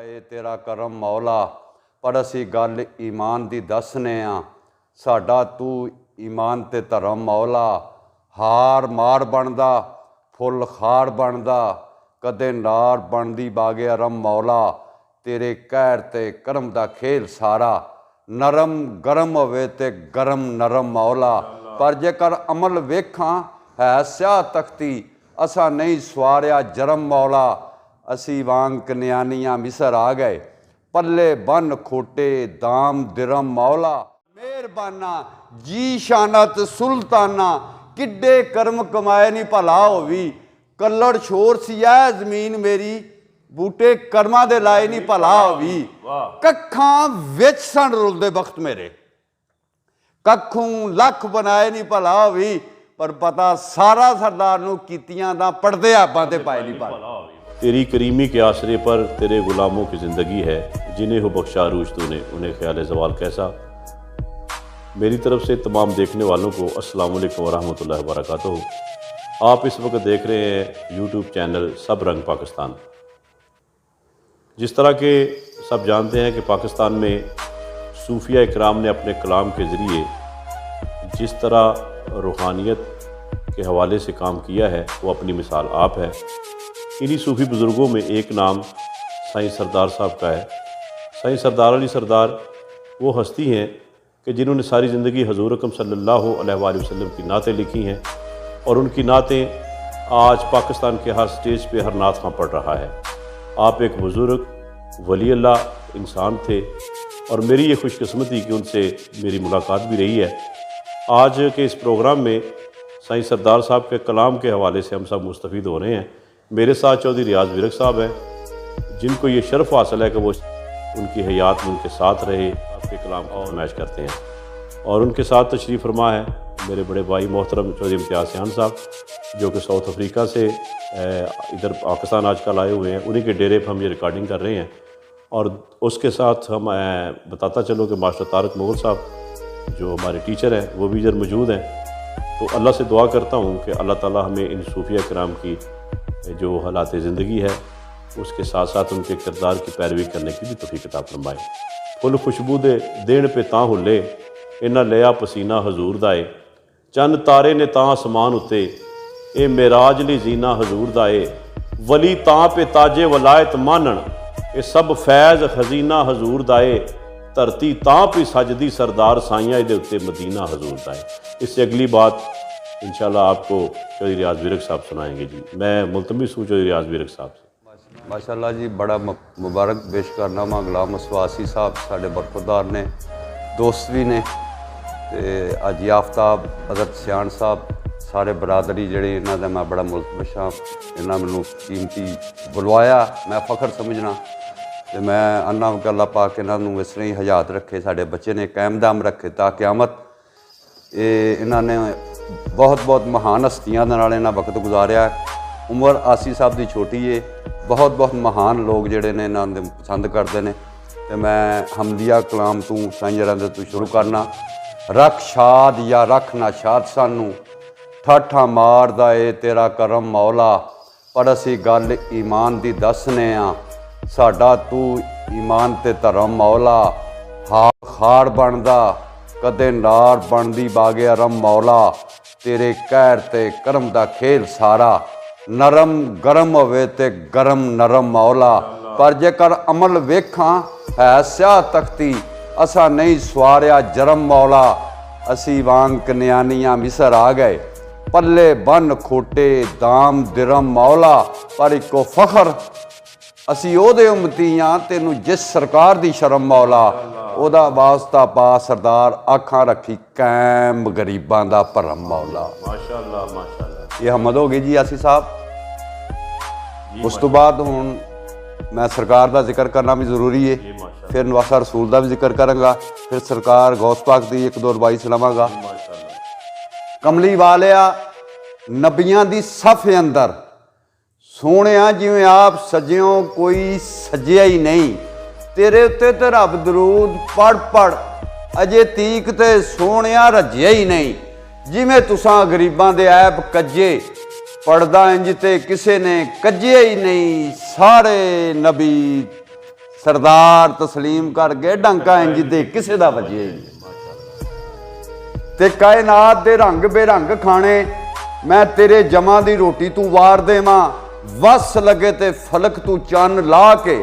ਏ ਤੇਰਾ ਕਰਮ ਮੌਲਾ। ਪਰ ਅਸੀਂ ਗੱਲ ਈਮਾਨ ਦੀ ਦੱਸਨੇ ਆ, ਸਾਡਾ ਤੂੰ ਈਮਾਨ ਤੇ ਧਰਮ ਮੌਲਾ। ਹਾਰ ਮਾਰ ਬਣਦਾ ਫੁੱਲ ਖਾਰ ਬਣਦਾ, ਕਦੇ ਨਾਰ ਬਣਦੀ ਬਾਗੇ ਅਰਮ ਮੌਲਾ। ਤੇਰੇ ਕਹਿਰ ਤੇ ਕਰਮ ਦਾ ਖੇਲ ਸਾਰਾ, ਨਰਮ ਗਰਮ ਹੋਵੇ ਤੇ ਗਰਮ ਨਰਮ ਮੌਲਾ। ਪਰ ਜੇਕਰ ਅਮਲ ਵੇਖਾਂ ਹੈ ਸਿਆਹ ਤਖਤੀ, ਅਸਾਂ ਨਹੀਂ ਸਵਾਰਿਆ ਜਰਮ ਮੌਲਾ। ਅਸੀਂ ਵਾਂਗ ਕਨਿਆਨੀਆਂ ਮਿਸਰ ਆ ਗਏ, ਪੱਲੇ ਬੰਨ ਖੋਟੇ ਦਾਮ ਦਿਰਮ ਮੌਲਾ। ਮਿਹਰਬਾਨਾ ਜੀ ਸ਼ਾਨਤ ਸੁਲਤਾਨਾ, ਕਿੱਡੇ ਕਰਮ ਕਮਾਏ ਨਹੀਂ ਭਲਾ ਹੋਵੀ। ਕੱਲੜ ਸ਼ੋਰ ਸੀ ਐ ਜ਼ਮੀਨ ਮੇਰੀ, ਬੂਟੇ ਕਰਮਾਂ ਦੇ ਲਾਏ ਨਹੀਂ ਭਲਾ ਹੋਵੀ। ਕੱਖਾਂ ਵਿੱਚ ਸਣ ਰੁਲਦੇ ਵਕਤ ਮੇਰੇ, ਕੱਖੋਂ ਲੱਖ ਬਣਾਏ ਨਹੀਂ ਭਲਾ ਹੋਵੀ। ਪਰ ਪਤਾ ਸਾਰਾ सरदार ਨੂੰ ਕੀਤੀਆਂ ਦਾ ਪੜਦੇ ਆਪਾਂ ਤੇ ਪਾਏ नहीं भला। तेरी करीमी के आसरे पर तेरे गुलामों की ज़िंदगी है, जिन्हें हो बख्शा रूज तूने उन्हें ख्याल ज़वाल कैसा। मेरी तरफ से तमाम देखने वालों को अस्सलाम वालेकुम वरहमतुल्लाहि वबरकातुहू। आप इस वक्त देख रहे हैं यूट्यूब चैनल सब रंग पाकिस्तान। जिस तरह के सब जानते हैं कि पाकिस्तान में सूफिया इकराम ने अपने कलाम के ज़रिए जिस तरह रूहानियत के हवाले से काम किया है, वो अपनी मिसाल आप है। इन्हीं सूफ़ी बुज़ुर्गों में एक नाम साईं सरदार साहब का है। साईं सरदार अली सरदार वो हस्ती हैं कि जिन्होंने सारी ज़िंदगी हजूर अकरम सल्लल्लाहु अलैहि वसल्लम की नातें लिखी हैं, और उनकी नातें आज पाकिस्तान के हर स्टेज पे हर नात खां पढ़ रहा है। आप एक बुज़ुर्ग वली अल्लाह इंसान थे, और मेरी ये खुशकिस्मती कि उनसे मेरी मुलाकात भी रही है। आज के इस प्रोग्राम में साईं सरदार साहब के कलाम के हवाले से हम सब मुस्तफ़ीद हो रहे हैं। मेरे साथ चौधरी रियाज विरक साहब हैं, जिनको ये शर्फ़ हासिल है कि वो उनकी हयात में उनके साथ रहे, आपके कलाम को फरमाइश करते हैं। और उनके साथ तशरीफ़ फरमा है मेरे बड़े भाई मोहतरम चौधरी इम्तियाज़ सियान साहब, जो कि साउथ अफ्रीका से इधर पाकिस्तान आजकल आए हुए हैं। उन्हीं के डेरे पर हम ये रिकॉर्डिंग कर रहे हैं। और उसके साथ हम बताता चलो कि मास्टर तारक मुगल साहब जो हमारे टीचर हैं, वो भी इधर मौजूद हैं। तो अल्लाह से दुआ करता हूँ कि अल्लाह ताला हमें इन सूफिया कराम की जो हालात ज़िंदगी है, उसके साथ साथ उनके किरदार की पैरवी करने की भी तौफीक अता फरमाए। फुल खुशबू दे देण पे तां हुल्ले, इन्ना लिया पसीना हजूर दा ए। चंद तारे ने तां आसमान उत्ते, ए मेराज ली जीना हजूर दा ए। वली तां पे ताजे वलायत मानन, ए सब फैज़ खजीना हजूर दा ए। धरती तां पे सजदी सरदार साइयां दे उत्ते मदीना हजूर दा ए। इससे अगली बात इंशाल्लाह आपको चौधरी रियाज विरक साहब सुनाएंगे जी। मैं मुल्तमिस हूँ चौधरी रियाज विरक साहब से। माशाअल्लाह जी, बड़ा मुबारक पेश करना मा गुलाम असवासी साहब साढ़े बरखुरदार ने, दोस्त भी ने, ते अज याफ्ताब हज़रत सियान साहब सारे बरादरी जिहड़ी इन्हां दा मैं बड़ा मुल्तमिस हाँ। इन्हां मैनूं कीमती बुलवाया, मैं फखर समझना, ते मैं अन्ना कि अल्लाह पाक इन्हां नूं इस तरह ही हयात रखे, साढ़े बच्चे ने कायम दाम रखे ता क़यामत। इन्हां ने बहुत बहुत महान हस्तियां दे नाल इन्हां वक्त गुजारिया। उमर आसी साहब की छोटी है, बहुत बहुत महान लोग जिहड़े ने इन्हां दे पसंद करते हैं। तो मैं हमदिया कलाम तू साईं जरां दे तू शुरू करना। रख शाद या रख ना शाद सानू, ठाठा मारदा ए तेरा करम मौला। पर असी गल ईमान दी दसने आ, साडा तू ईमान ते धरम मौला। हार खार बनदा कदे नार बनदी बागे अरम मौला। तेरे कहर ते करम दा खेल सारा, नरम गरम होवे ते गरम नरम मौला। पर जेकर अमल वेखां है सियाह तख्ती, असां नहीं सवारिया जरम मौला। असी वांग कन्यानियां मिसर आ गए, पल्ले बन खोटे दाम दिरम मौला। पर इको फखर असी ओदे उम्मतीयां, तेनू जिस सरकार दी शर्म मौला। ओदा वास्ता पा सरदार, अखां रखी कैम गरीबां दा भरम मौला। माशाअल्लाह माशाअल्लाह। ये हमद हो गई जी आसी साहब। उस तो बाद हुण मैं सरकार का जिक्र करना भी जरूरी है, फिर नवासा रसूल का भी जिक्र करांगा, फिर सरकार गौस पाक की एक दो रवाई सुनावांगा। कमली वालिया नबियां दी सफ़ अंदर, सोहणिया जिवें आप सज्जियों कोई सज्जिया ही नहीं। तेरे उत्ते ते रब दरूद पढ़ पढ़, अजे तीक ते सोहणिया रज्जिया ही नहीं। जिवें तुसां गरीबां दे ऐब कज्जे, पढ़दा इंज ते किसे ने कज्जिया ही नहीं। सारे नबी ਸਰਦਾਰ ਤਸਲੀਮ ਕਰ ਗਏ ਡਾਂਕਾ ਇੰਜ ਦੇ ਕਿਸੇ ਦਾ ਵੱਜਿਆ ਹੀ ਨਹੀਂ। ਤੇ ਕਾਇਨਾਤ ਦੇ ਰੰਗ ਬੇਰੰਗ ਖਾਣੇ ਮੈਂ ਤੇਰੇ ਜਮਾਂ ਦੀ ਰੋਟੀ ਤੂੰ ਵਾਰ ਦੇਵਾਂ, ਵਸ ਲਗੇ ਤੇ ਫਲਕ ਤੂੰ ਚੰਨ ਲਾ ਕੇ,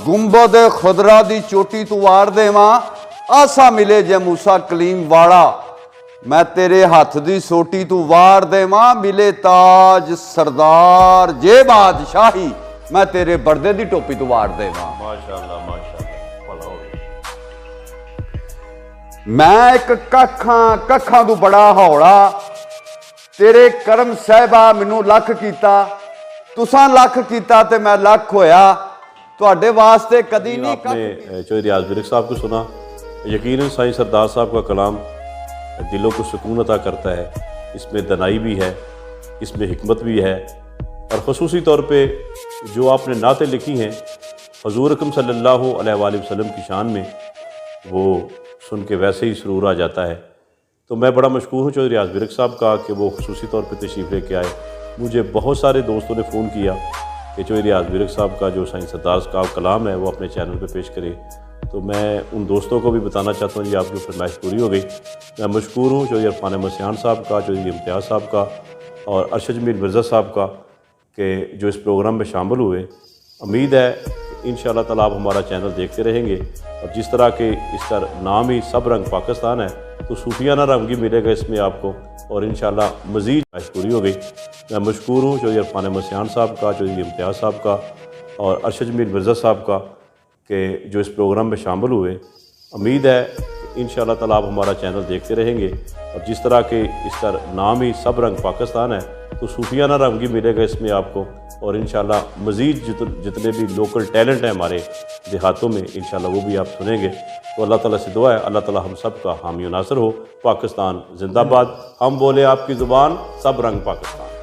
ਗੁੰਬਦ ਖੁਦਰਾ ਦੀ ਚੋਟੀ ਤੂੰ ਵਾਰ ਦੇਵਾਂ, ਆਸਾ ਮਿਲੇ ਜੇ ਮੂਸਾ ਕਲੀਮ ਵਾਲਾ, ਮੈਂ ਤੇਰੇ ਹੱਥ ਦੀ ਸੋਟੀ ਤੂੰ ਵਾਰ ਦੇਵਾਂ, ਮਿਲੇ ਤਾਜ ਸਰਦਾਰ ਜੇ ਬਾਦਸ਼ਾਹੀ, ਮੈਂ ਤੇਰੇ ਬਰਦੇ ਦੀ ਟੋਪੀ ਤੂੰ ਵਾਰ ਦੇਵਾਂ। ਮਾਸ਼ਾਅੱਲਾ ਮਾਸ਼ਾਅੱਲਾ, ਭਲਾ ਹੋਵੇ। ਮੈਂ ਇੱਕ ਕੱਖਾਂ ਤੋਂ ਬੜਾ ਹੌਲਾ, ਤੇਰੇ ਕਰਮ ਸਾਹਿਬਾ ਮੈਨੂੰ ਲੱਖ ਕੀਤਾ, ਤੁਸਾਂ ਲੱਖ ਕੀਤਾ ਤੇ ਮੈਂ ਲੱਖ ਹੋਇਆ, ਤੁਹਾਡੇ वास्ते कदी नहीं। आपने चौधरी रियाज बिरक साहब को सुना। यकीनन साईं सरदार साहब का कलाम दिलों को सुकून अता करता है, इसमें दनाई भी है, इसमें हिकमत भी है, और ख़ुसूसी तौर पे जो आपने नातें लिखी हैं हुज़ूर अकरम सल्लल्लाहु अलैहि वसल्लम की शान में, वो सुन के वैसे ही सुरूर आ जाता है। तो मैं बड़ा मशकूर हूँ चौधरी रियाज बिरक साहब का कि वो ख़ुसूसी तौर पे तशरीफ़ लेके आए। मुझे बहुत सारे दोस्तों ने फ़ोन किया कि चौधरी रियाज बिरक साहब का जो साईं सरदार का कलाम है वो अपने चैनल पे पेश करे। तो मैं उन दोस्तों को भी बताना चाहता हूँ जी आपकी फरमाइश पूरी हो गई। मैं मशकूर हूँ चौधरी इरफान अहमद सियान साहब का, चौधरी इम्तियाज़ साहब का और अरशद जमील मिर्ज़ा साहब का कि जो इस प्रोग्राम में शामिल हुए। उम्मीद है कि इंशाअल्लाह ताला आप हमारा चैनल देखते रहेंगे, और जिस तरह के इसका नाम ही सब रंग पाकिस्तान है, तो सूफियाना रंग भी मिलेगा इसमें आपको, और इंशाअल्लाह मज़ीद पूरी हो गई। मैं मशकूर हूँ चौधरी इरफान अहमद सियान साहब का, चौधरी इम्तियाज़ साहब का और अरशद जमील मिर्ज़ा साहब का कि जो इस प्रोग्राम में शामिल हुए। उम्मीद है कि इंशाअल्लाह ताला आप हमारा चैनल देखते रहेंगे, और जिस तरह के इसका नाम ही सब रंग पाकिस्तान है, तो सूफियाना रंग भी मिलेगा इसमें आपको, और इंशाअल्लाह मज़ीद जितने भी लोकल टैलेंट हैं हमारे देहातों में, इंशाअल्लाह वो भी आप सुनेंगे। तो अल्लाह ताला से दुआ है अल्लाह ताला हम सब का हामी नासर हो। पाकिस्तान जिंदाबाद। हम बोले आपकी ज़ुबान, सब रंग पाकिस्तान।